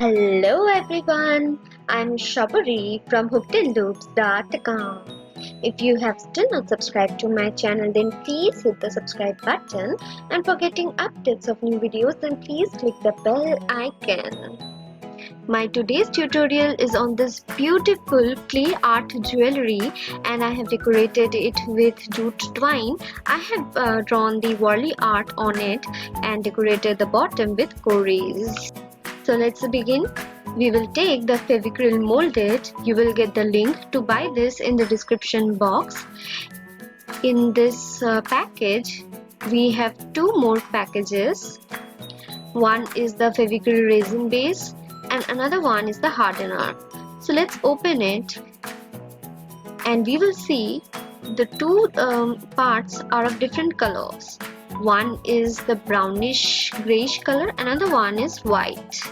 Hello everyone, I'm Shabari from hookedandloops.com. If you have still not subscribed to my channel, then please hit the subscribe button, and for getting updates of new videos, then please click the bell icon. My today's tutorial is on this beautiful clay art jewelry, and I have decorated it with jute twine. I have drawn the Warli art on it and decorated the bottom with cowries. So let's begin. We will take the fevicryl molded. You will get the link to buy this in the description box. In this package, we have two more packages. One is the fevicryl resin base and another one is the hardener. So let's open it and we will see the two parts are of different colors. One is the brownish grayish color, another one is white.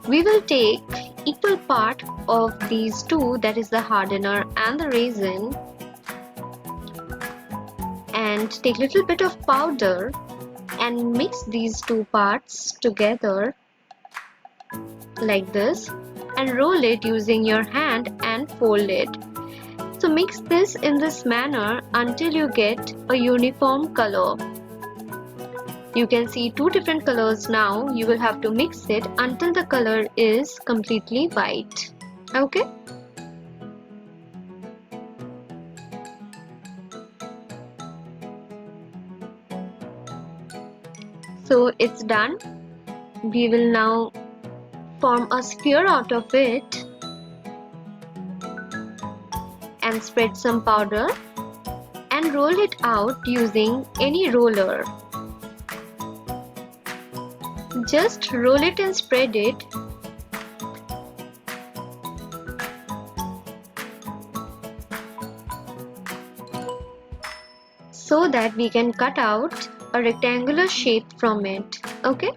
We will take equal part of these two, that is the hardener and the resin, and take little bit of powder and mix these two parts together like this and roll it using your hand and fold it. So mix this in this manner until you get a uniform color. You can see two different colors now. You will have to mix it until the color is completely white. Okay? So it's done. We will now form a sphere out of it and spread some powder and roll it out using any roller. Just roll it and spread it. So that we can cut out a rectangular shape from it. Okay?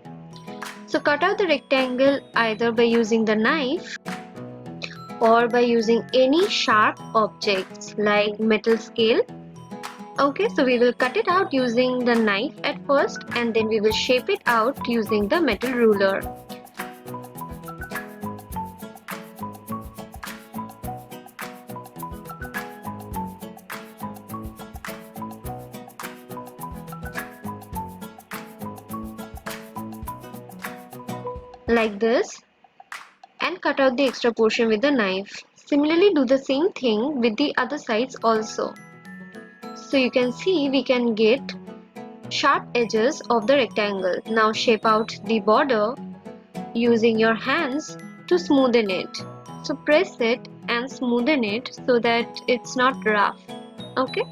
So cut out the rectangle either by using the knife or by using any sharp objects like metal scale. Okay, so we will cut it out using the knife at first and then we will shape it out using the metal ruler. Like this, and cut out the extra portion with the knife. Similarly, do the same thing with the other sides also. So you can see we can get sharp edges of the rectangle. Now shape out the border using your hands to smoothen it. So press it and smoothen it so that it's not rough. Okay?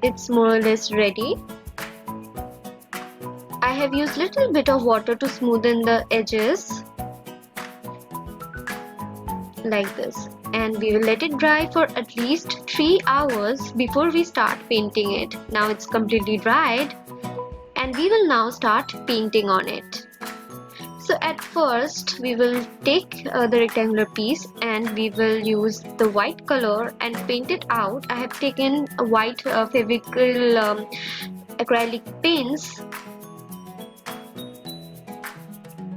It's more or less ready. I have used little bit of water to smoothen the edges like this, and we will let it dry for at least 3 hours before we start painting it. Now it's completely dried and we will now start painting on it. So at first we will take the rectangular piece and we will use the white color and paint it out. I have taken a white fevicryl acrylic paints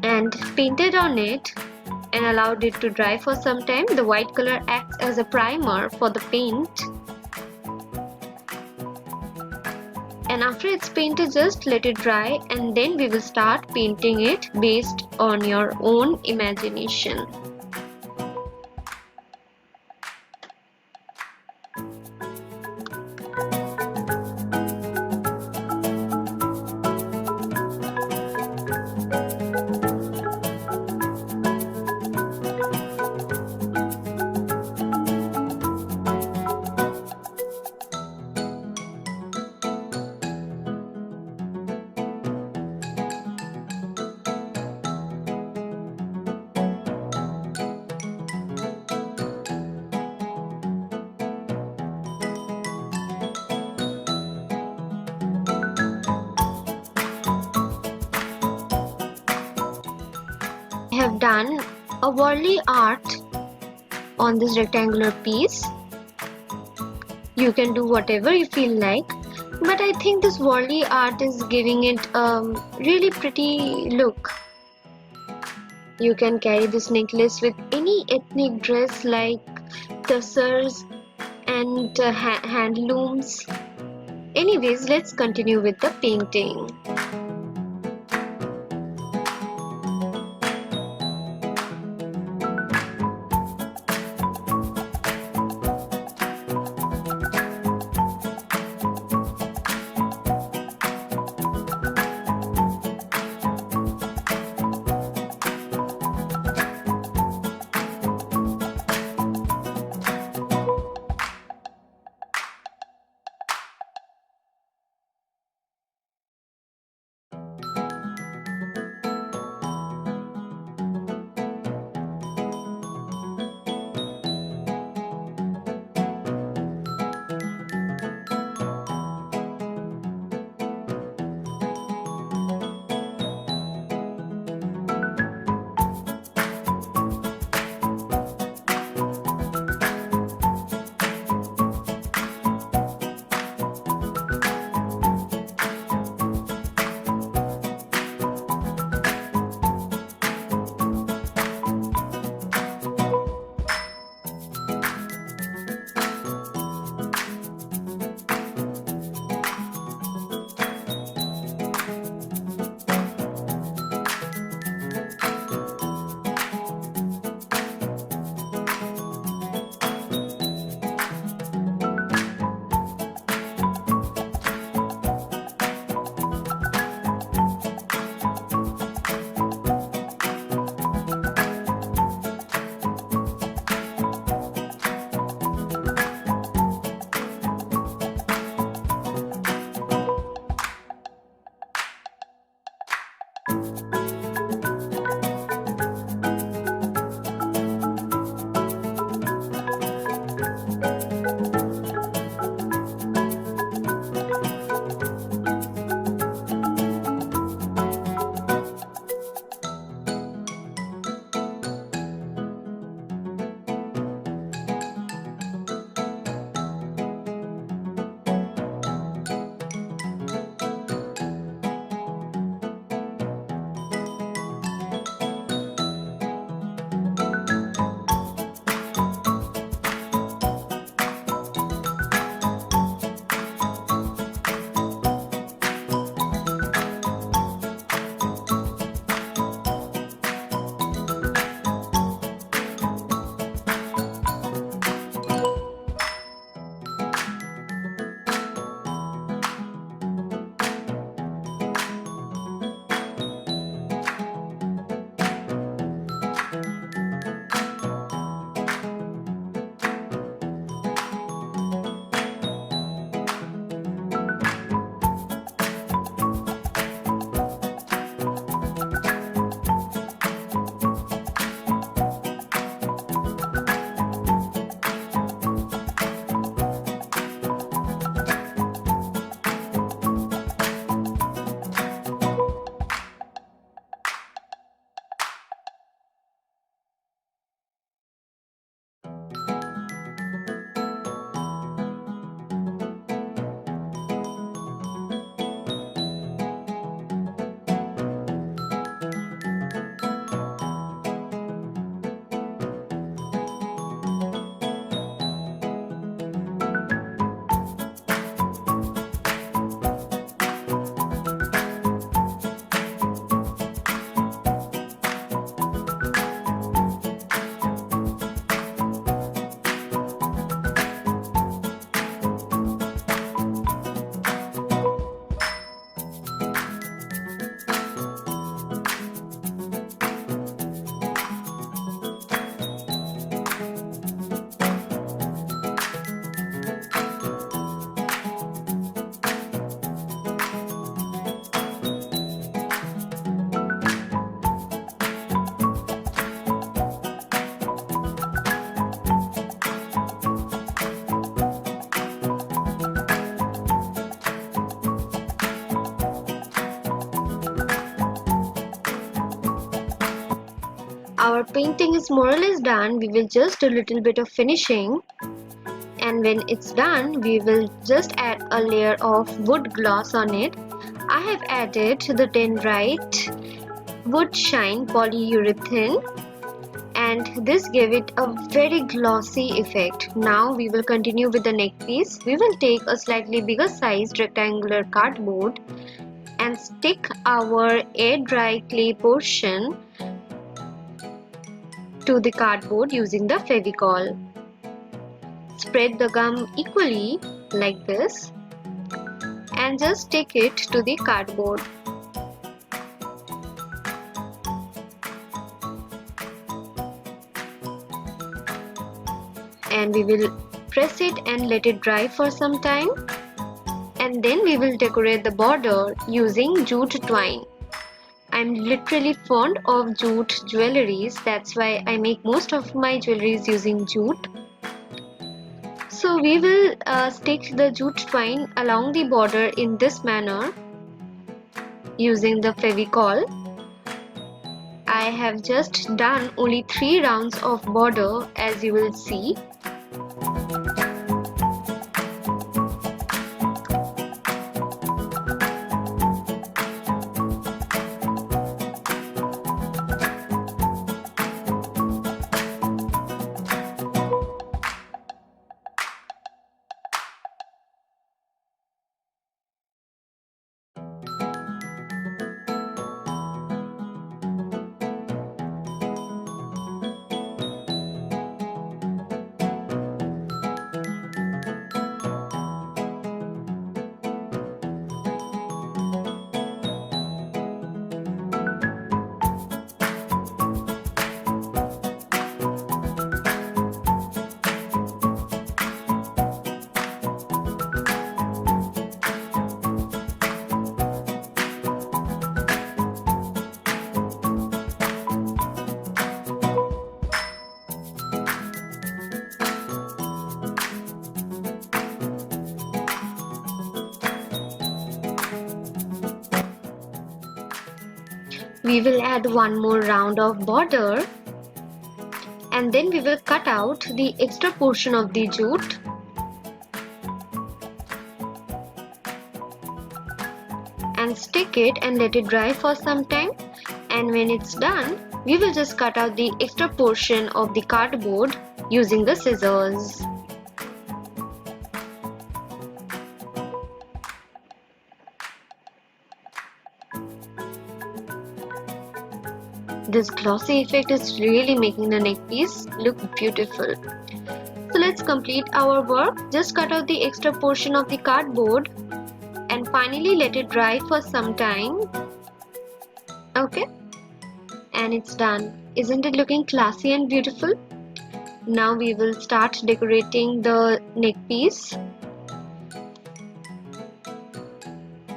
and painted on it and allowed it to dry for some time. The white color acts as a primer for the paint, and after it's painted, just let it dry and then we will start painting it based on your own imagination. I have done a Warli art on this rectangular piece. You can do whatever you feel like, but I think this Warli art is giving it a really pretty look. You can carry this necklace with any ethnic dress like tussars and handlooms. Anyways, let's continue with the painting. Our painting is more or less done. We will just do a little bit of finishing, and when it's done we will just add a layer of wood gloss on it. I have added the dendrite wood shine polyurethane, and this gave it a very glossy effect. Now we will continue with the neck piece. We will take a slightly bigger sized rectangular cardboard and stick our air dry clay portion to the cardboard using the fevicryl. Spread the gum equally like this and just stick it to the cardboard. And we will press it and let it dry for some time, and then we will decorate the border using jute twine. I'm literally fond of jute jewelleries, that's why I make most of my jewelleries using jute. So we will stick the jute twine along the border in this manner using the fevicryl. I have just done only 3 rounds of border, as you will see. We will add one more round of border, and then we will cut out the extra portion of the jute and stick it and let it dry for some time. And when it's done, we will just cut out the extra portion of the cardboard using the scissors. This glossy effect is really making the neck piece look beautiful. So let's complete our work. Just cut out the extra portion of the cardboard and finally let it dry for some time. Okay, and it's done. Isn't it looking classy and beautiful? Now we will start decorating the neck piece.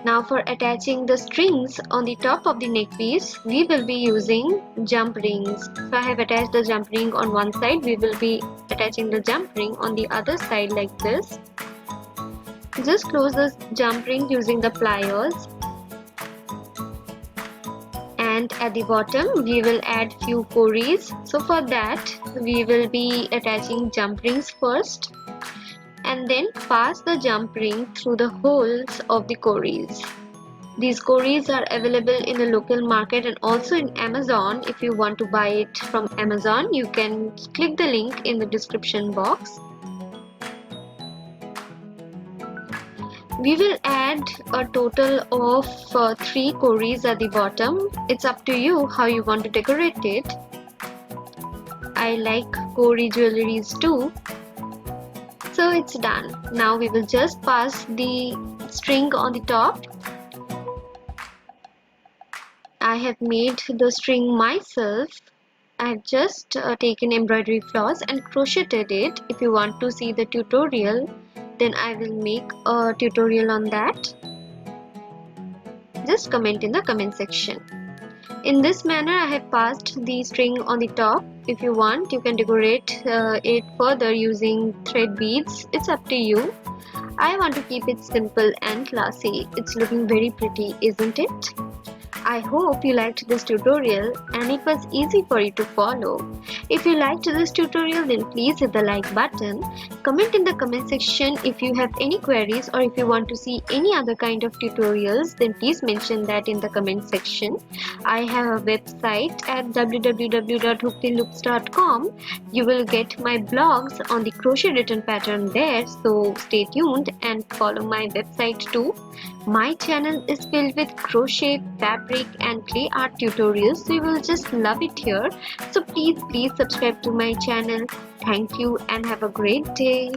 Now for attaching the strings on the top of the neck piece, we will be using jump rings. So I have attached the jump ring on one side, we will be attaching the jump ring on the other side like this. Just close the jump ring using the pliers. And at the bottom we will add few cowries. So for that we will be attaching jump rings first, and then pass the jump ring through the holes of the cowries. These cowries are available in the local market and also in Amazon. If you want to buy it from Amazon, you can click the link in the description box. We will add a total of 3 cowries at the bottom. It's up to you how you want to decorate it. I like cowrie jewelleries too. So it's done. Now we will just pass the string on the top. I have made the string myself. I have just taken embroidery floss and crocheted it. If you want to see the tutorial, then I will make a tutorial on that. Just comment in the comment section. In this manner I have passed the string on the top. If you want, you can decorate it further using thread beads. It's up to you. I want to keep it simple and classy. It's looking very pretty, isn't it? I hope you liked this tutorial and it was easy for you to follow. If you liked this tutorial, then please hit the like button comment in the comment section if you have any queries, or if you want to see any other kind of tutorials, then please mention that in the comment section. I have a website at www.hookedinloops.com. You will get my blogs on the crochet written pattern there, so stay tuned and follow my website too. My channel is filled with crochet, fabric and clay art tutorials, so you will just love it here. So please subscribe to my channel. Thank you and have a great day.